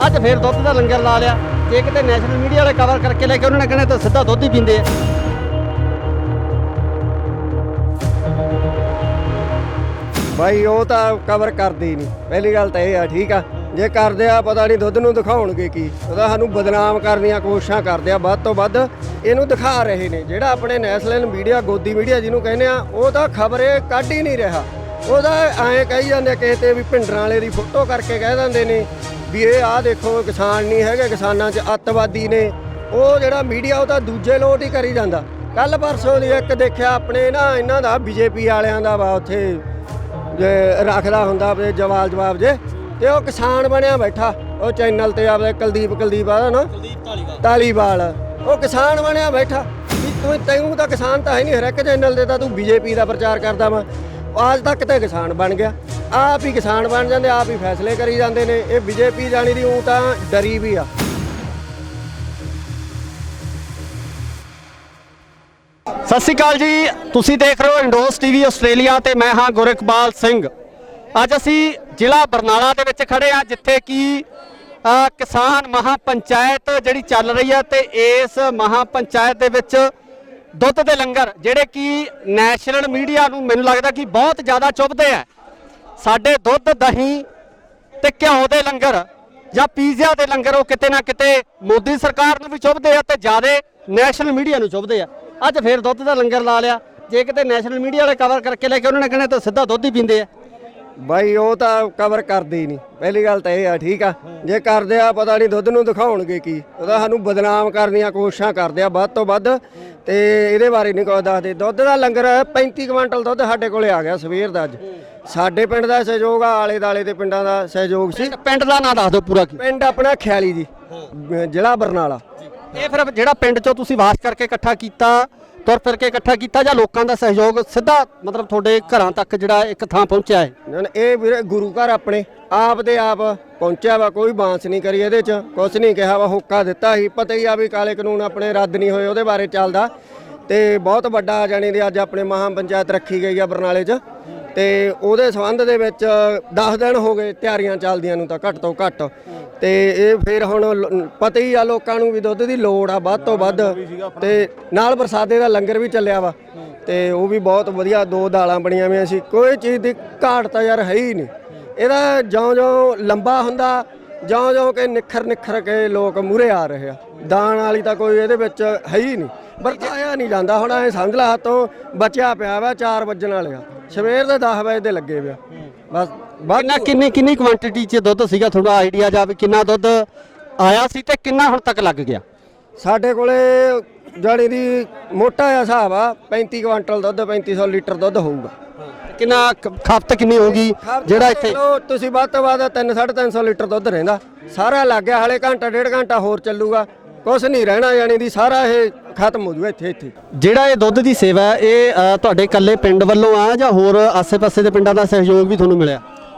ਅੱਜ ਫਿਰ ਦੁੱਧ ਦਾ ਲੰਗਰ ਲਾ ਲਿਆ। ਜੇ ਕਿਤੇ ਨੈਸ਼ਨਲ ਮੀਡੀਆ ਵਾਲੇ ਕਵਰ ਕਰਕੇ ਲੈ ਕੇ ਉਹਨਾਂ ਨੇ ਕਹਿਣਾ ਤਾਂ ਸਿੱਧਾ ਦੁੱਧ ਹੀ ਪੀਂਦੇ ਆ। भाई वो तो कवर करते ही नहीं। पहली गल तो यह है, ठीक है जे करते आ पता नहीं दुध नूं दिखाउणगे की, ਉਹਦਾ ਸਾਨੂੰ ਬਦਨਾਮ ਕਰਨ ਦੀਆਂ ਕੋਸ਼ਿਸ਼ਾਂ ਕਰਦੇ ਆ। ਵੱਧ ਤੋਂ ਵੱਧ ਇਹਨੂੰ ਦਿਖਾ ਰਹੇ ਨੇ। ਜਿਹੜਾ ਆਪਣੇ ਨੈਸ਼ਨਲ ਮੀਡੀਆ ਗੋਦੀ ਮੀਡੀਆ ਜਿਹਨੂੰ ਕਹਿੰਦੇ ਆ, ਉਹ ਤਾਂ ਖਬਰ ਇਹ ਕੱਢ ਹੀ ਨਹੀਂ ਰਿਹਾ। ਉਹਦਾ ਐਂ ਕਹੀ ਜਾਂਦੇ ਕਿਸੇ ਤੇ ਵੀ ਭਿੰਡਰਾਂ ਵਾਲੇ ਦੀ ਫੋਟੋ ਕਰਕੇ ਕਹਿ ਦਿੰਦੇ ਨੇ ਵੀ ਇਹ ਆਹ ਦੇਖੋ ਕਿਸਾਨ ਨਹੀਂ ਹੈਗੇ, ਕਿਸਾਨਾਂ 'ਚ ਅੱਤਵਾਦੀ ਨੇ। ਉਹ ਜਿਹੜਾ ਮੀਡੀਆ ਉਹ ਤਾਂ ਦੂਜੇ ਲੋਟ ਹੀ ਕਰੀ ਜਾਂਦਾ। ਕੱਲ ਪਰਸੋਂ ਦੀ ਇੱਕ ਦੇਖਿਆ ਆਪਣੇ ਨਾ ਇਹਨਾਂ ਦਾ ਬੀਜੇਪੀ ਵਾਲਿਆਂ ਦਾ ਵਾ ਉੱਥੇ ਜੇ ਰੱਖਦਾ ਹੁੰਦਾ ਆਪਣੇ ਜਵਾਬ ਜੇ, ਤੇ ਉਹ ਕਿਸਾਨ ਬਣਿਆ ਬੈਠਾ ਉਹ ਚੈਨਲ ਤੇ ਆਪਦੇ ਕੁਲਦੀਪ ਆਦਾ ਨਾ ਧਾਲੀਵਾਲ, ਉਹ ਕਿਸਾਨ ਬਣਿਆ ਬੈਠਾ ਵੀ ਤੈਨੂੰ ਤਾਂ ਕਿਸਾਨ ਤਾਂ ਹੈ ਨਹੀਂ। ਹਰ ਇੱਕ ਚੈਨਲ ਤੇ ਤਾਂ ਤੂੰ ਬੀਜੇਪੀ ਦਾ ਪ੍ਰਚਾਰ ਕਰਦਾ ਵਾ। ਅੱਜ ਤੱਕ ਤੇ ਕਿਸਾਨ ਬਣ ਗਿਆ, ਆਪ ਹੀ ਕਿਸਾਨ ਬਣ ਜਾਂਦੇ, ਆਪ ਹੀ ਫੈਸਲੇ ਕਰੀ ਜਾਂਦੇ ਨੇ। ਇਹ ਬੀਜੇਪੀ ਜਾਣੀ ਦੀ ਊਂ ਤਾਂ ਡਰੀ ਵੀ ਆ। ਸਤਿ ਸ਼੍ਰੀ ਅਕਾਲ ਜੀ, ਤੁਸੀਂ ਦੇਖ ਰਹੇ ਹੋ ਇੰਡੋਸ ਟੀਵੀ ਆਸਟ੍ਰੇਲੀਆ ਤੇ ਮੈਂ ਹਾਂ ਗੁਰਇਕਬਾਲ ਸਿੰਘ। ਅੱਜ ਅਸੀਂ ਜ਼ਿਲ੍ਹਾ ਬਰਨਾਲਾ ਦੇ ਵਿੱਚ ਖੜੇ ਆ, ਜਿੱਥੇ ਕਿ ਕਿਸਾਨ ਮਹਾਪੰਚਾਇਤ ਜਿਹੜੀ ਚੱਲ ਰਹੀ ਹੈ ਤੇ ਇਸ ਮਹਾਪੰਚਾਇਤ ਦੇ ਵਿੱਚ ਦੁੱਧ ਦੇ ਲੰਗਰ ਜਿਹੜੇ ਕਿ ਨੈਸ਼ਨਲ ਮੀਡੀਆ ਨੂੰ ਮੈਨੂੰ ਲੱਗਦਾ ਕਿ ਬਹੁਤ ਜ਼ਿਆਦਾ ਚੁੱਭਦੇ ਆ। ਸਾਡੇ ਦੁੱਧ ਦਹੀਂ ਤੇ ਘਿਓ ਦੇ ਲੰਗਰ ਜਾਂ ਪੀਜ਼ਾ ਦੇ ਲੰਗਰ ਉਹ ਕਿਤੇ ਨਾ ਕਿਤੇ ਮੋਦੀ ਸਰਕਾਰ ਨੂੰ ਵੀ ਚੁੱਭਦੇ ਆ ਤੇ ਜ਼ਿਆਦਾ ਨੈਸ਼ਨਲ ਮੀਡੀਆ ਨੂੰ ਚੁੱਭਦੇ ਆ। ਅੱਜ ਫਿਰ ਦੁੱਧ ਦਾ ਲੰਗਰ ਲਾ ਲਿਆ। ਜੇ ਕਿਤੇ ਨੈਸ਼ਨਲ ਮੀਡੀਆ ਵਾਲੇ ਕਵਰ ਕਰਕੇ ਲੈ ਕੇ ਉਹਨਾਂ ਨੇ ਕਹਿਣਾ ਤਾਂ ਸਿੱਧਾ ਦੁੱਧ ਹੀ ਪੀਂਦੇ ਆ। ਬਾਈ ਉਹ ਤਾਂ ਕਵਰ ਕਰਦੇ ਹੀ ਨਹੀਂ। ਪਹਿਲੀ ਗੱਲ ਤਾਂ ਇਹ ਆ, ਠੀਕ ਆ ਜੇ ਕਰਦੇ ਆ ਪਤਾ ਨਹੀਂ ਦੁੱਧ ਨੂੰ ਦਿਖਾਉਣਗੇ ਕੀ, ਉਹਦਾ ਸਾਨੂੰ ਬਦਨਾਮ ਕਰਨ ਦੀਆਂ ਕੋਸ਼ਿਸ਼ਾਂ ਕਰਦੇ ਆ ਵੱਧ ਤੋਂ ਵੱਧ। ਤੇ ਇਹਦੇ ਬਾਰੇ ਨਹੀਂ ਕੁਝ ਦੱਸਦੇ। ਦੁੱਧ ਦਾ ਲੰਗਰ 35 ਕੁਇੰਟਲ ਦੁੱਧ ਸਾਡੇ ਕੋਲੇ ਆ ਗਿਆ ਸਵੇਰ ਦਾ। ਅੱਜ ਸਾਡੇ ਪਿੰਡ ਦਾ ਸਹਿਯੋਗ ਆ, ਆਲੇ ਦਾਲੇ ਦੇ ਪਿੰਡਾਂ ਦਾ ਸਹਿਯੋਗ ਸੀ। ਪਿੰਡ ਦਾ ਨਾਂ ਦੱਸ ਦਿਓ ਪੂਰਾ ਕੀ। ਪਿੰਡ ਆਪਣਾ ਖਿਆਲੀ ਜੀ, ਜ਼ਿਲ੍ਹਾ ਬਰਨਾਲਾ। ਇਹ ਫਿਰ ਜਿਹੜਾ ਪਿੰਡ ਚੋਂ ਤੁਸੀਂ ਵਾਸ ਕਰਕੇ ਇਕੱਠਾ ਕੀਤਾ, ਤੁਰ ਫਿਰ ਕੇ ਇਕੱਠਾ ਕੀਤਾ, ਜਾਂ ਲੋਕਾਂ ਦਾ ਸਹਿਯੋਗ ਸਿੱਧਾ ਮਤਲਬ ਤੁਹਾਡੇ ਘਰਾਂ ਤੱਕ ਜਿਹੜਾ ਇੱਕ ਥਾਂ ਪਹੁੰਚਿਆ ਹੈ? ਇਹ ਵੀਰੇ ਗੁਰੂ ਘਰ ਆਪਣੇ ਆਪ ਦੇ ਆਪ ਪਹੁੰਚਿਆ ਵਾ। ਕੋਈ ਬਾਂਸ ਨਹੀਂ ਕਰੀ ਇਹਦੇ 'ਚ, ਕੁਛ ਨਹੀਂ ਕਿਹਾ ਵਾ। ਹੋਕਾ ਦਿੱਤਾ ਸੀ, ਪਤਾ ਹੀ ਆ ਵੀ ਕਾਲੇ ਕਾਨੂੰਨ ਆਪਣੇ ਰੱਦ ਨਹੀਂ ਹੋਏ, ਉਹਦੇ ਬਾਰੇ ਚੱਲਦਾ। ਤੇ ਬਹੁਤ ਵੱਡਾ ਜਾਣੀ ਦੀ ਅੱਜ ਆਪਣੇ ਮਹਾਪੰਚਾਇਤ ਰੱਖੀ ਗਈ ਆ ਬਰਨਾਲੇ 'ਚ। ਤੇ ਉਹਦੇ ਸੰਬੰਧ ਦੇ ਵਿੱਚ 10 ਦਿਨ ਹੋ ਗਏ ਤਿਆਰੀਆਂ ਚੱਲਦੀਆਂ ਨੂੰ ਤਾਂ ਘੱਟ ਤੋਂ ਘੱਟ। ਤੇ ਇਹ ਫਿਰ ਹੁਣ ਪਤਾ ਹੀ ਆ ਲੋਕਾਂ ਨੂੰ ਵੀ ਦੁੱਧ ਦੀ ਲੋੜ ਆ ਵੱਧ ਤੋਂ ਵੱਧ। ਤੇ ਨਾਲ ਪ੍ਰਸਾਦੇ ਦਾ ਲੰਗਰ ਵੀ ਚੱਲਿਆ ਵਾ, ਤੇ ਉਹ ਵੀ ਬਹੁਤ ਵਧੀਆ। 2 ਦਾਲਾਂ ਬਣੀਆਂ ਹੋਈਆਂ ਸੀ। ਕੋਈ ਚੀਜ਼ ਦੀ ਘਾਟ ਤਾਂ ਯਾਰ ਹੈ ਹੀ ਨਹੀਂ। ਇਹਦਾ ਜਿਉਂ-ਜਿਉਂ ਲੰਬਾ ਹੁੰਦਾ, ਜਿਉਂ-ਜਿਉਂ ਕਿ ਨਿੱਖਰ ਕੇ ਲੋਕ ਮੂਹਰੇ ਆ ਰਹੇ ਆ। ਦਾਣ ਵਾਲੀ ਤਾਂ ਕੋਈ ਇਹਦੇ ਵਿੱਚ ਹੈ ਹੀ ਨਹੀਂ, ਵਰਤਾਇਆ ਨਹੀਂ ਜਾਂਦਾ। ਹੁਣ ਐ ਸਮਝ ਲਾ ਹੱਥੋਂ ਬਚਿਆ ਪਿਆ ਵਾ। 4 ਵੱਜਣ ਵਾਲੇ ਆ, ਸਵੇਰ ਦੇ 10 ਵਜੇ ਦੇ ਲੱਗੇ ਪਿਆ ਬਸ। ਕਿੰਨੀ ਕੁਆਂਟੀਟੀ 'ਚ ਦੁੱਧ ਸੀਗਾ? ਥੋੜਾ ਆਈਡੀਆ ਜਾ ਵੀ ਕਿੰਨਾ ਦੁੱਧ ਆਇਆ ਸੀ ਤੇ ਕਿੰਨਾ ਹੁਣ ਤੱਕ ਲੱਗ ਗਿਆ? ਸਾਡੇ ਕੋਲੇ ਜਾਣੀ ਦੀ ਮੋਟਾ ਜਿਹਾ ਹਿਸਾਬ ਆ, 35 ਕੁਇੰਟਲ ਦੁੱਧ, 3500 ਲੀਟਰ ਦੁੱਧ ਹੋਊਗਾ। ਕਿੰਨਾ ਖਪਤ ਕਿੰਨੀ ਹੋਊਗੀ ਜਿਹੜਾ ਇੱਥੇ? ਤੁਸੀਂ ਵੱਧ ਤੋਂ ਵੱਧ 3-350 ਲੀਟਰ ਦੁੱਧ ਰਹਿੰਦਾ ਸਾਰਾ ਲੱਗ ਗਿਆ। ਹਾਲੇ ਘੰਟਾ 1.5 ਘੰਟਾ ਹੋਰ ਚੱਲੂਗਾ, ਕੁਛ ਨਹੀਂ ਰਹਿਣਾ ਜਾਣੀ ਦੀ। ਸਾਰਾ ਇਹ ਖਤਮ ਹੋ ਜੂਗਾ ਇੱਥੇ। ਜਿਹੜਾ ਇਹ ਦੁੱਧ ਦੀ ਸੇਵਾ ਹੈ, ਇਹ ਤੁਹਾਡੇ ਇਕੱਲੇ ਪਿੰਡ ਵੱਲੋਂ ਆ ਜਾਂ ਹੋਰ ਆਸੇ-ਪਾਸੇ ਦੇ ਪਿੰਡਾਂ ਦਾ ਸਹਿਯੋਗ ਵੀ ਤੁਹਾਨੂੰ ਮਿਲਿਆ?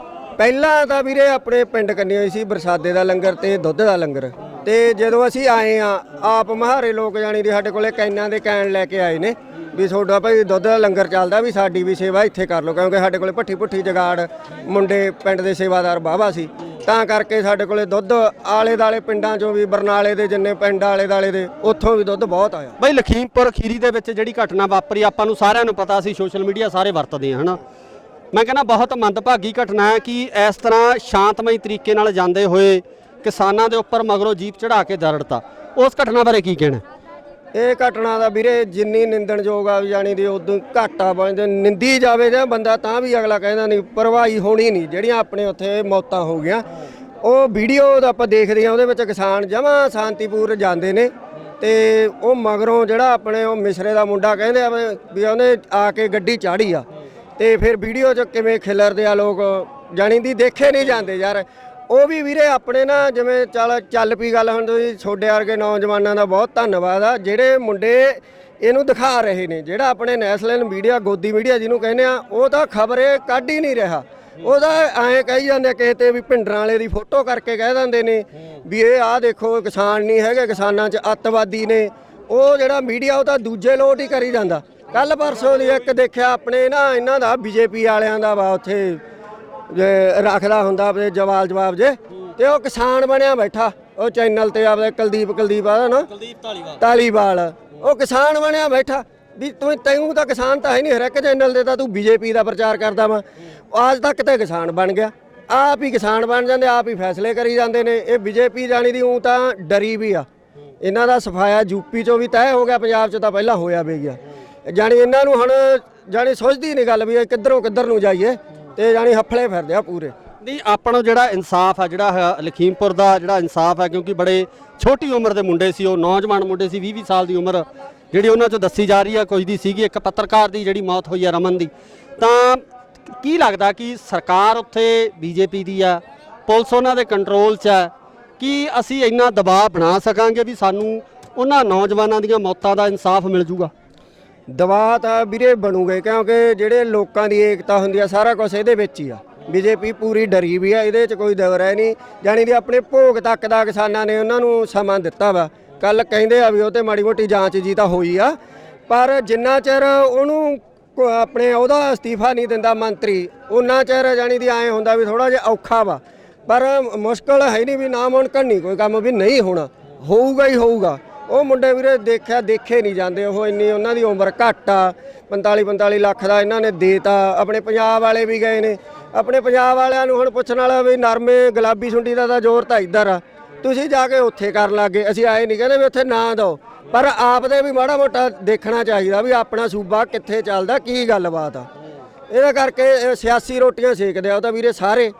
ਪਹਿਲਾਂ ਤਾਂ ਵੀਰੇ ਆਪਣੇ ਪਿੰਡ ਕੰਨੀ ਹੋਈ ਸੀ ਪ੍ਰਸਾਦੇ ਦਾ ਲੰਗਰ ਤੇ ਦੁੱਧ ਦਾ ਲੰਗਰ। ਤੇ ਜਦੋਂ ਅਸੀਂ ਆਏ ਆ ਆਪ ਮਹਾਰੇ ਲੋਕ ਜਾਣੀ ਦੀ ਸਾਡੇ ਕੋਲੇ ਕੈਨਾਂ ਦੇ ਕੈਨ ਲੈ ਕੇ ਆਏ ਨੇ ਵੀ ਤੁਹਾਡਾ ਭਾਈ ਦੁੱਧ ਦਾ ਲੰਗਰ ਚੱਲਦਾ, ਵੀ ਸਾਡੀ ਵੀ ਸੇਵਾ ਇੱਥੇ ਕਰ ਲਓ। ਕਿਉਂਕਿ ਸਾਡੇ ਕੋਲੇ ਭੱਠੀ ਜਗਾੜ ਮੁੰਡੇ ਪਿੰਡ ਦੇ ਸੇਵਾਦਾਰ ਵਾਹਵਾ ਸੀ, ਤਾਂ ਕਰਕੇ ਸਾਡੇ ਕੋਲੇ ਦੁੱਧ ਆਲੇ ਦਾਲੇ ਪਿੰਡਾਂ ਚੋਂ ਵੀ, ਬਰਨਾਲੇ ਦੇ ਜਿੰਨੇ ਪਿੰਡ ਆਲੇ ਦਾਲੇ ਦੇ, ਉੱਥੋਂ ਵੀ ਦੁੱਧ ਬਹੁਤ ਆਇਆ। ਬਈ ਲਖੀਮਪੁਰ ਖੀਰੀ ਦੇ ਵਿੱਚ ਜਿਹੜੀ ਘਟਨਾ ਵਾਪਰੀ, ਆਪਾਂ ਨੂੰ ਸਾਰਿਆਂ ਨੂੰ ਪਤਾ ਸੀ, ਸੋਸ਼ਲ ਮੀਡੀਆ ਸਾਰੇ ਵਰਤਦੇ ਆ ਹਨਾ। ਮੈਂ ਕਹਿੰਦਾ ਬਹੁਤ ਮੰਦਭਾਗੀ ਘਟਨਾ ਹੈ ਕਿ ਇਸ ਤਰ੍ਹਾਂ ਸ਼ਾਂਤਮਈ ਤਰੀਕੇ ਨਾਲ ਜਾਂਦੇ ਹੋਏ ਕਿਸਾਨਾਂ ਦੇ ਉੱਪਰ ਮਗਰੋਂ ਜੀਪ ਚੜਾ ਕੇ ਦਰੜਤਾ। ਉਸ ਘਟਨਾ ਬਾਰੇ ਕੀ ਕਹਿਣਾ? ਇਹ ਘਟਨਾ ਦਾ ਵੀਰੇ ਜਿੰਨੀ ਨਿੰਦਣਯੋਗ ਆ ਜਾਣੀ ਦੀ ਉਦੋਂ ਘਾਟਾ ਬਣਦੇ। ਨਿੰਦੀ ਜਾਵੇ ਜਾਂ ਬੰਦਾ ਤਾਂ ਵੀ ਅਗਲਾ ਕਹਿੰਦਾ ਨਹੀਂ, ਪਰਵਾਹੀ ਹੋਣੀ ਨਹੀਂ। ਜਿਹੜੀਆਂ ਆਪਣੇ ਉੱਥੇ ਮੌਤਾਂ ਹੋ ਗਈਆਂ, ਉਹ ਵੀਡੀਓ ਦਾ ਆਪਾਂ ਦੇਖਦੇ ਹਾਂ, ਉਹਦੇ ਵਿੱਚ ਕਿਸਾਨ ਜਮਾਂ ਸ਼ਾਂਤੀਪੂਰ ਜਾਂਦੇ ਨੇ। ਤੇ ਉਹ ਮਗਰੋਂ ਜਿਹੜਾ ਆਪਣੇ ਉਹ ਮਿਸਰੇ ਦਾ ਮੁੰਡਾ ਕਹਿੰਦੇ ਆ ਵੀ ਉਹਨੇ ਆ ਕੇ ਗੱਡੀ ਚਾੜੀ ਆ, ਤੇ ਫਿਰ ਵੀਡੀਓ 'ਚ ਕਿਵੇਂ ਖਿਲਰਦੇ ਆ ਲੋਕ, ਜਾਣੀ ਦੀ ਦੇਖੇ ਨਹੀਂ ਜਾਂਦੇ ਯਾਰ। ਉਹ ਵੀ ਵੀਰੇ ਆਪਣੇ ਨਾ ਜਿਵੇਂ ਚੱਲ ਪਈ ਗੱਲ। ਹੁਣ ਤੁਸੀਂ ਛੋਡੇ ਵਰਗੇ ਨੌਜਵਾਨਾਂ ਦਾ ਬਹੁਤ ਧੰਨਵਾਦ ਆ, ਜਿਹੜੇ ਮੁੰਡੇ ਇਹਨੂੰ ਦਿਖਾ ਰਹੇ ਨੇ। ਜਿਹੜਾ ਆਪਣੇ ਨੈਸ਼ਨਲ ਮੀਡੀਆ ਗੋਦੀ ਮੀਡੀਆ ਜਿਹਨੂੰ ਕਹਿੰਦੇ ਆ, ਉਹ ਤਾਂ ਖਬਰ ਇਹ ਕੱਢ ਹੀ ਨਹੀਂ ਰਿਹਾ। ਉਹਦਾ ਐਂ ਕਹੀ ਜਾਂਦੇ ਕਿਸੇ ਤੇ ਵੀ ਭਿੰਡਰਾਂ ਵਾਲੇ ਦੀ ਫੋਟੋ ਕਰਕੇ ਕਹਿ ਦਿੰਦੇ ਨੇ ਵੀ ਇਹ ਆਹ ਦੇਖੋ ਕਿਸਾਨ ਨਹੀਂ ਹੈਗੇ, ਕਿਸਾਨਾਂ 'ਚ ਅੱਤਵਾਦੀ ਨੇ। ਉਹ ਜਿਹੜਾ ਮੀਡੀਆ ਉਹ ਤਾਂ ਦੂਜੇ ਲੋਟ ਹੀ ਕਰੀ ਜਾਂਦਾ। ਕੱਲ ਪਰਸੋਂ ਦੀ ਇੱਕ ਦੇਖਿਆ ਆਪਣੇ ਨਾ ਇਹਨਾਂ ਦਾ ਬੀਜੇਪੀ ਵਾਲਿਆਂ ਦਾ ਵਾ ਉੱਥੇ ਰੱਖਦਾ ਹੁੰਦਾ ਆਪਣੇ ਜਵਾਬ ਜੇ, ਤੇ ਉਹ ਕਿਸਾਨ ਬਣਿਆ ਬੈਠਾ ਉਹ ਚੈਨਲ ਤੇ ਆਪਦਾ ਕੁਲਦੀਪ ਆਦਾ ਨਾ ਧਾਲੀਵਾਲ ਉਹ ਕਿਸਾਨ ਬਣਿਆ ਬੈਠਾ ਵੀ ਤੈਨੂੰ ਤਾਂ ਕਿਸਾਨ ਤਾਂ ਹੈ ਨਹੀਂ, ਹਰ ਇੱਕ ਚੈਨਲ ਤੇ ਤਾਂ ਤੂੰ ਬੀਜੇਪੀ ਦਾ ਪ੍ਰਚਾਰ ਕਰਦਾ ਵਾ। ਅੱਜ ਤੱਕ ਤੇ ਕਿਸਾਨ ਬਣ ਗਿਆ, ਆਪ ਹੀ ਕਿਸਾਨ ਬਣ ਜਾਂਦੇ, ਆਪ ਹੀ ਫੈਸਲੇ ਕਰੀ ਜਾਂਦੇ ਨੇ। ਇਹ ਬੀਜੇਪੀ ਜਾਣੀ ਦੀ ਊਂ ਤਾਂ ਡਰੀ ਵੀ ਆ, ਇਹਨਾਂ ਦਾ ਸਫਾਇਆ ਯੂਪੀ 'ਚੋਂ ਵੀ ਤੈਅ ਹੋ ਗਿਆ, ਪੰਜਾਬ 'ਚ ਤਾਂ ਪਹਿਲਾਂ ਹੋਇਆ ਵੀ ਗਿਆ। ਜਾਣੀ ਇਹਨਾਂ ਨੂੰ ਹੁਣ ਜਾਣੀ ਸੋਚਦੀ ਨਹੀਂ ਗੱਲ ਵੀ ਇਹ ਕਿੱਧਰ ਨੂੰ ਜਾਈਏ, ਤੇ ਜਾਣੀ ਹੱਫਲੇ ਫਿਰਦੇ ਆ ਪੂਰੇ। ਨਹੀਂ ਆਪਣਾ ਜਿਹੜਾ ਇਨਸਾਫ ਆ ਜਿਹੜਾ ਲਖੀਮਪੁਰ ਦਾ ਜਿਹੜਾ ਇਨਸਾਫ ਹੈ, ਕਿਉਂਕਿ ਬੜੇ ਛੋਟੀ ਉਮਰ ਦੇ ਮੁੰਡੇ ਸੀ, ਉਹ ਨੌਜਵਾਨ ਮੁੰਡੇ ਸੀ, 20-20 ਸਾਲ ਦੀ ਉਮਰ ਜਿਹੜੀ ਉਹਨਾਂ 'ਚੋਂ ਦੱਸੀ ਜਾ ਰਹੀ ਆ ਕੁਝ ਦੀ ਸੀਗੀ। ਇੱਕ ਪੱਤਰਕਾਰ ਦੀ ਜਿਹੜੀ ਮੌਤ ਹੋਈ ਆ ਰਮਨ ਦੀ, ਤਾਂ ਕੀ ਲੱਗਦਾ ਕਿ ਸਰਕਾਰ ਉੱਥੇ ਬੀਜੇਪੀ ਦੀ ਆ, ਪੁਲਿਸ ਉਹਨਾਂ ਦੇ ਕੰਟਰੋਲ 'ਚ ਹੈ, ਕਿ ਅਸੀਂ ਇੰਨਾ ਦਬਾਅ ਬਣਾ ਸਕਾਂਗੇ ਵੀ ਸਾਨੂੰ ਉਹਨਾਂ ਨੌਜਵਾਨਾਂ ਦੀਆਂ ਮੌਤਾਂ ਦਾ ਇਨਸਾਫ ਮਿਲ ਜੂਗਾ? ਦਬਾਅ ਤਾਂ ਵੀਰੇ ਬਣੂਗੇ, ਕਿਉਂਕਿ ਜਿਹੜੇ ਲੋਕਾਂ ਦੀ ਏਕਤਾ ਹੁੰਦੀ ਆ ਸਾਰਾ ਕੁਝ ਇਹਦੇ ਵਿੱਚ ਹੀ ਆ। ਬੀਜੇਪੀ ਪੂਰੀ ਡਰੀ ਵੀ ਆ, ਇਹਦੇ 'ਚ ਕੋਈ ਦਵਰ ਹੈ ਨਹੀਂ। ਜਾਣੀ ਦੀ ਆਪਣੇ ਭੋਗ ਤੱਕ ਦਾ ਕਿਸਾਨਾਂ ਨੇ ਉਹਨਾਂ ਨੂੰ ਸਮਾਂ ਦਿੱਤਾ ਵਾ। ਕੱਲ ਕਹਿੰਦੇ ਆ ਵੀ ਉਹ ਤੇ ਮਾੜੀ ਮੋਟੀ ਜਾਂਚ ਜੀ ਤਾਂ ਹੋਈ ਆ, ਪਰ ਜਿੰਨਾ ਚਿਰ ਉਹਨੂੰ ਆਪਣੇ ਉਹਦਾ ਅਸਤੀਫਾ ਨਹੀਂ ਦਿੰਦਾ ਮੰਤਰੀ, ਉਹਨਾਂ ਚਿਰ ਜਾਣੀ ਦੀ ਐਂ ਹੁੰਦਾ ਵੀ ਥੋੜਾ ਜਿਹਾ ਔਖਾ ਵਾ। ਪਰ ਮੁਸ਼ਕਲ ਹੈ ਨਹੀਂ ਵੀ ਨਾ ਮੁਮਕਿਨ ਨਹੀਂ ਕੋਈ ਕੰਮ ਵੀ ਨਹੀਂ ਹੋਣਾ, ਹੋਊਗਾ ਹੀ ਹੋਊਗਾ। ਉਹ ਮੁੰਡੇ ਵੀਰੇ ਦੇਖੇ ਨਹੀਂ ਜਾਂਦੇ, ਉਹ ਇੰਨੀ ਉਹਨਾਂ ਦੀ ਉਮਰ ਘੱਟ ਆ। 45 ਲੱਖ ਦਾ ਇਹਨਾਂ ਨੇ ਦੇਤਾ। ਆਪਣੇ ਪੰਜਾਬ ਵਾਲੇ ਵੀ ਗਏ ਨੇ, ਆਪਣੇ ਪੰਜਾਬ ਵਾਲਿਆਂ ਨੂੰ ਹੁਣ ਪੁੱਛਣ ਵਾਲਾ ਵੀ ਨਰਮੇ ਗੁਲਾਬੀ ਸੁੰਡੀ ਦਾ ਤਾਂ ਜ਼ੋਰ ਤਾਂ ਇੱਧਰ ਆ, ਤੁਸੀਂ ਜਾ ਕੇ ਉੱਥੇ ਕਰਨ ਲੱਗੇ। ਅਸੀਂ ਆਏ ਨਹੀਂ ਕਹਿੰਦੇ ਵੀ ਉੱਥੇ ਨਾ ਦਿਓ, ਪਰ ਆਪ ਦੇ ਵੀ ਮਾੜਾ ਮੋਟਾ ਦੇਖਣਾ ਚਾਹੀਦਾ ਵੀ ਆਪਣਾ ਸੂਬਾ ਕਿੱਥੇ ਚੱਲਦਾ, ਕੀ ਗੱਲਬਾਤ ਆ। ਇਹਦਾ ਕਰਕੇ ਸਿਆਸੀ ਰੋਟੀਆਂ ਸੇਕਦੇ ਆ ਉਹ ਤਾਂ ਵੀਰੇ ਸਾਰੇ,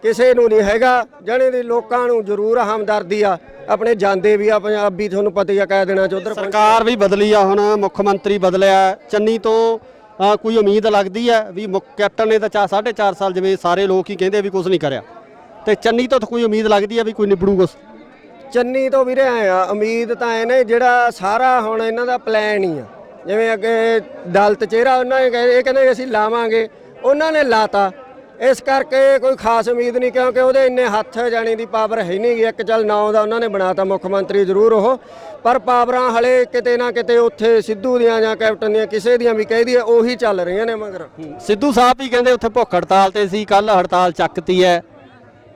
ਕਿਸੇ ਨੂੰ ਨਹੀਂ ਹੈਗਾ। ਜਾਣੇ ਦੀ ਲੋਕਾਂ ਨੂੰ ਜ਼ਰੂਰ ਹਮਦਰਦੀ ਆ, ਆਪਣੇ ਜਾਂਦੇ ਵੀ ਆ ਪੰਜਾਬੀ, ਤੁਹਾਨੂੰ ਪਤਾ ਹੀ ਆ ਕਹਿ ਦੇਣਾ ਚ ਉਧਰ ਸਰਕਾਰ ਵੀ ਬਦਲੀ ਆ, ਹੁਣ ਮੁੱਖ ਮੰਤਰੀ ਬਦਲਿਆ। ਚੰਨੀ ਤੋਂ ਕੋਈ ਉਮੀਦ ਲੱਗਦੀ ਹੈ ਵੀ ਕੈਪਟਨ ਨੇ ਤਾਂ 4.5 ਸਾਲ ਜਿਵੇਂ ਸਾਰੇ ਲੋਕ ਹੀ ਕਹਿੰਦੇ ਵੀ ਕੁਝ ਨਹੀਂ ਕਰਿਆ, ਤੇ ਚੰਨੀ ਤੋਂ ਕੋਈ ਉਮੀਦ ਲੱਗਦੀ ਹੈ ਵੀ ਕੋਈ ਨਿਬੜੂਗਾ? ਚੰਨੀ ਤੋਂ ਵੀਰੇ ਆਏ ਆ ਉਮੀਦ ਤਾਂ ਐ ਨੇ, ਜਿਹੜਾ ਸਾਰਾ ਹੁਣ ਇਹਨਾਂ ਦਾ ਪਲਾਨ ਹੀ ਆ। ਜਿਵੇਂ ਅੱਗੇ ਦਲਤ ਚਿਹਰਾ ਉਹਨਾਂ ਨੇ ਇਹ ਕਹਿੰਦੇ ਅਸੀਂ ਲਾਵਾਂਗੇ, ਉਹਨਾਂ ਨੇ ਲਾਤਾ। ਇਸ ਕਰਕੇ ਕੋਈ ਖਾਸ ਉਮੀਦ ਨਹੀਂ, ਕਿਉਂਕਿ ਉਹਦੇ ਇੰਨੇ ਹੱਥ ਜਾਣੀ ਦੀ ਪਾਵਰ ਹੈ ਨਹੀਂ ਗੀ। ਇੱਕ ਚੱਲ ਨਾਂ ਦਾ ਉਹਨਾਂ ਨੇ ਬਣਾਤਾ ਮੁੱਖ ਮੰਤਰੀ ਜ਼ਰੂਰ ਉਹ, ਪਰ ਪਾਵਰਾਂ ਹਲੇ ਕਿਤੇ ਨਾ ਕਿਤੇ ਉੱਥੇ ਸਿੱਧੂ ਦੀਆਂ ਜਾਂ ਕੈਪਟਨ ਦੀਆਂ ਕਿਸੇ ਦੀਆਂ ਵੀ ਕਹਿ ਦਈਏ ਉਹੀ ਚੱਲ ਰਹੀਆਂ ਨੇ। ਮਗਰ ਸਿੱਧੂ ਸਾਹਿਬ ਵੀ ਕਹਿੰਦੇ ਉੱਥੇ ਭੁੱਖ ਹੜਤਾਲ ਤੇ ਸੀ, ਕੱਲ ਹੜਤਾਲ ਚੱਕਤੀ ਹੈ,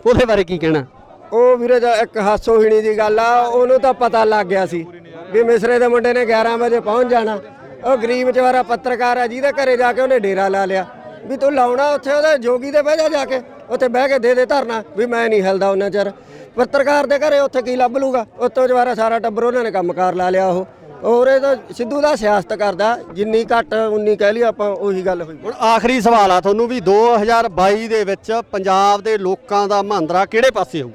ਉਹਦੇ ਬਾਰੇ ਕੀ ਕਹਿਣਾ? ਉਹ ਵੀਰੇ ਦਾ ਇੱਕ ਹਾਸੋਹੀਣੀ ਦੀ ਗੱਲ ਆ, ਉਹਨੂੰ ਤਾਂ ਪਤਾ ਲੱਗ ਗਿਆ ਸੀ ਵੀ ਮਿਸਰੇ ਦੇ ਮੁੰਡੇ ਨੇ 11 ਵਜੇ ਪਹੁੰਚ ਜਾਣਾ। ਉਹ ਗਰੀਬ ਚਵਾਰਾ ਪੱਤਰਕਾਰ ਆ ਜਿਹਦੇ ਘਰੇ ਜਾ ਕੇ ਉਹਨੇ ਡੇਰਾ ਲਾ ਲਿਆ ਵੀ ਤੂੰ ਲਾਉਣਾ ਉੱਥੇ ਉਹਦੇ ਜੋਗੀ ਦੇ ਬਹਿ ਜਾ ਕੇ ਉੱਥੇ ਬਹਿ ਕੇ ਦੇ ਧਰਨਾ ਵੀ ਮੈਂ ਨਹੀਂ ਹਿਲਦਾ ਉਹਨਾਂ ਚਿਰ। ਪੱਤਰਕਾਰ ਦੇ ਘਰੇ ਉੱਥੇ ਕੀ ਲੱਭ ਲੂਗਾ? ਉੱਤੋਂ ਚਵਾਰਾ ਸਾਰਾ ਟੱਬਰ ਉਹਨਾਂ ਨੇ ਕੰਮਕਾਰ ਲਾ ਲਿਆ। ਉਹ ਹੋਰ ਇਹ ਤਾਂ ਸਿੱਧੂ ਦਾ ਸਿਆਸਤ ਕਰਦਾ, ਜਿੰਨੀ ਘੱਟ ਉਨੀ ਕਹਿ ਲਈ ਆਪਾਂ, ਉਹੀ ਗੱਲ ਹੋਈ। ਹੁਣ ਆਖਰੀ ਸਵਾਲ ਆ ਤੁਹਾਨੂੰ ਵੀ 2022 ਦੇ ਵਿੱਚ ਪੰਜਾਬ ਦੇ ਲੋਕਾਂ ਦਾ ਮਹਾਂਦਰਾ ਕਿਹੜੇ ਪਾਸੇ ਹੋਊ?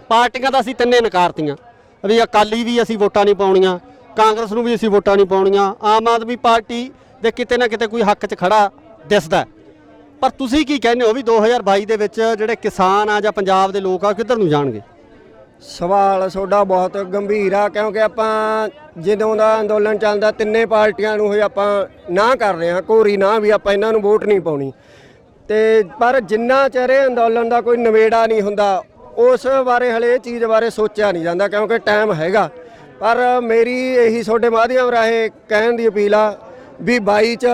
ਪਾਰਟੀਆਂ ਤਾਂ ਅਸੀਂ ਤਿੰਨੇ ਨਕਾਰਤੀਆਂ ਵੀ ਅਕਾਲੀ ਵੀ ਅਸੀਂ ਵੋਟਾਂ ਨਹੀਂ ਪਾਉਣੀਆਂ, ਕਾਂਗਰਸ ਨੂੰ ਵੀ ਅਸੀਂ ਵੋਟਾਂ ਨਹੀਂ ਪਾਉਣੀਆਂ, ਆਮ ਆਦਮੀ ਪਾਰਟੀ ਦੇ ਕਿਤੇ ਨਾ ਕਿਤੇ ਕੋਈ ਹੱਕ 'ਚ ਖੜਾ ਦਿਸਦਾ, ਪਰ ਤੁਸੀਂ ਕੀ ਕਹਿੰਦੇ ਹੋ ਵੀ 2022 ਦੇ ਵਿੱਚ ਜਿਹੜੇ ਕਿਸਾਨ ਆ ਜਾਂ ਪੰਜਾਬ ਦੇ ਲੋਕ ਆ ਕਿੱਧਰ ਨੂੰ ਜਾਣਗੇ? ਸਵਾਲ ਤੁਹਾਡਾ ਬਹੁਤ ਗੰਭੀਰ ਆ, ਕਿਉਂਕਿ ਆਪਾਂ ਜਦੋਂ ਦਾ ਅੰਦੋਲਨ ਚੱਲਦਾ ਤਿੰਨੇ ਪਾਰਟੀਆਂ ਨੂੰ ਹੀ ਆਪਾਂ ਨਾ ਕਰ ਰਹੇ ਹਾਂ, ਕੋਰੀ ਨਾ ਵੀ ਆਪਾਂ ਇਹਨਾਂ ਨੂੰ ਵੋਟ ਨਹੀਂ ਪਾਉਣੀ। ਤੇ ਪਰ ਜਿੰਨਾ ਚਿਰ ਇਹ ਅੰਦੋਲਨ ਦਾ ਕੋਈ ਨਿਬੇੜਾ ਨਹੀਂ ਹੁੰਦਾ, ਉਸ ਬਾਰੇ ਹਲੇ ਇਹ ਚੀਜ਼ ਬਾਰੇ ਸੋਚਿਆ ਨਹੀਂ ਜਾਂਦਾ, ਕਿਉਂਕਿ ਟਾਈਮ ਹੈਗਾ। ਪਰ ਮੇਰੀ ਇਹੀ ਤੁਹਾਡੇ ਮਾਧਿਅਮ ਰਾਹੀਂ ਕਹਿਣ ਦੀ ਅਪੀਲ ਆ ਵੀ 22 'ਚ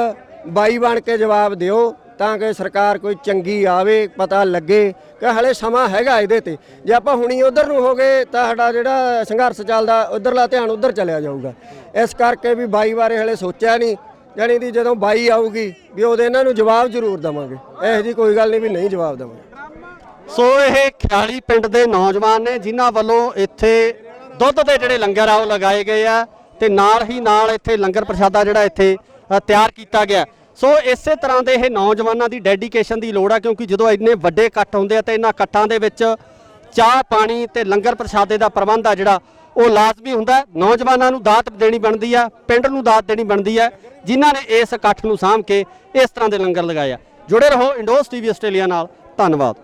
22 ਬਣ ਕੇ ਜਵਾਬ ਦਿਓ, ਤਾਂ ਕਿ ਸਰਕਾਰ ਕੋਈ ਚੰਗੀ ਆਵੇ, ਪਤਾ ਲੱਗੇ ਕਿ ਹਲੇ ਸਮਾਂ ਹੈਗਾ ਇਹਦੇ ਤੇ। ਜੇ ਆਪਾਂ ਹੁਣੀ ਉਧਰ ਨੂੰ ਹੋ ਗਏ ਤਾਂ ਸਾਡਾ ਜਿਹੜਾ ਸੰਘਰਸ਼ ਚੱਲਦਾ ਉਧਰਲਾ ਧਿਆਨ ਉਧਰ ਚਲਿਆ ਜਾਊਗਾ। ਇਸ ਕਰਕੇ ਵੀ 22 ਬਾਰੇ ਹਲੇ ਸੋਚਿਆ ਨਹੀਂ, ਜਾਣੀ ਦੀ ਜਦੋਂ 22 ਆਊਗੀ ਵੀ ਉਹਦੇ ਇਹਨਾਂ ਨੂੰ ਜਵਾਬ ਜ਼ਰੂਰ ਦੇਵਾਂਗੇ। ਇਹੋ ਜਿਹੀ ਕੋਈ ਗੱਲ ਨਹੀਂ ਵੀ ਨਹੀਂ ਜਵਾਬ ਦੇਵਾਂਗੇ। ਸੋ ਇਹ ਖਿਆਲੀ ਪਿੰਡ ਦੇ ਨੌਜਵਾਨ ਨੇ ਜਿਨ੍ਹਾਂ ਵੱਲੋਂ ਇੱਥੇ ਦੁੱਧ ਦੇ ਜਿਹੜੇ ਲੰਗਰ ਆ ਉਹ ਲਗਾਏ ਗਏ ਆ, ਤੇ ਨਾਲ ਹੀ ਨਾਲ ਇੱਥੇ ਲੰਗਰ ਪ੍ਰਸ਼ਾਦਾ ਜਿਹੜਾ ਇੱਥੇ ਤਿਆਰ ਕੀਤਾ ਗਿਆ। ਸੋ ਇਸੇ ਤਰ੍ਹਾਂ ਦੇ ਇਹ ਨੌਜਵਾਨਾਂ ਦੀ ਡੈਡੀਕੇਸ਼ਨ ਦੀ ਲੋੜ ਆ, ਕਿਉਂਕਿ ਜਦੋਂ ਇੰਨੇ ਵੱਡੇ ਇਕੱਠ ਹੁੰਦੇ ਆ ਤੇ ਇਹਨਾਂ ਇਕੱਠਾਂ ਦੇ ਵਿੱਚ ਚਾਹ ਪਾਣੀ ਤੇ ਲੰਗਰ ਪ੍ਰਸ਼ਾਦੇ ਦਾ ਪ੍ਰਬੰਧ ਆ ਜਿਹੜਾ ਉਹ ਲਾਜ਼ਮੀ ਹੁੰਦਾ। ਨੌਜਵਾਨਾਂ ਨੂੰ ਦਾਤ ਦੇਣੀ ਬਣਦੀ ਆ, ਪਿੰਡ ਨੂੰ ਦਾਤ ਦੇਣੀ ਬਣਦੀ ਆ, ਜਿਨ੍ਹਾਂ ਨੇ ਇਸ ਇਕੱਠ ਨੂੰ ਸਾਂਭ ਕੇ ਇਸ ਤਰ੍ਹਾਂ ਦੇ ਲੰਗਰ ਲਗਾਏ ਆ। ਜੁੜੇ ਰਹੋ ਇੰਡੋਸ ਟੀਵੀ ਆਸਟ੍ਰੇਲੀਆ ਨਾਲ। ਧੰਨਵਾਦ।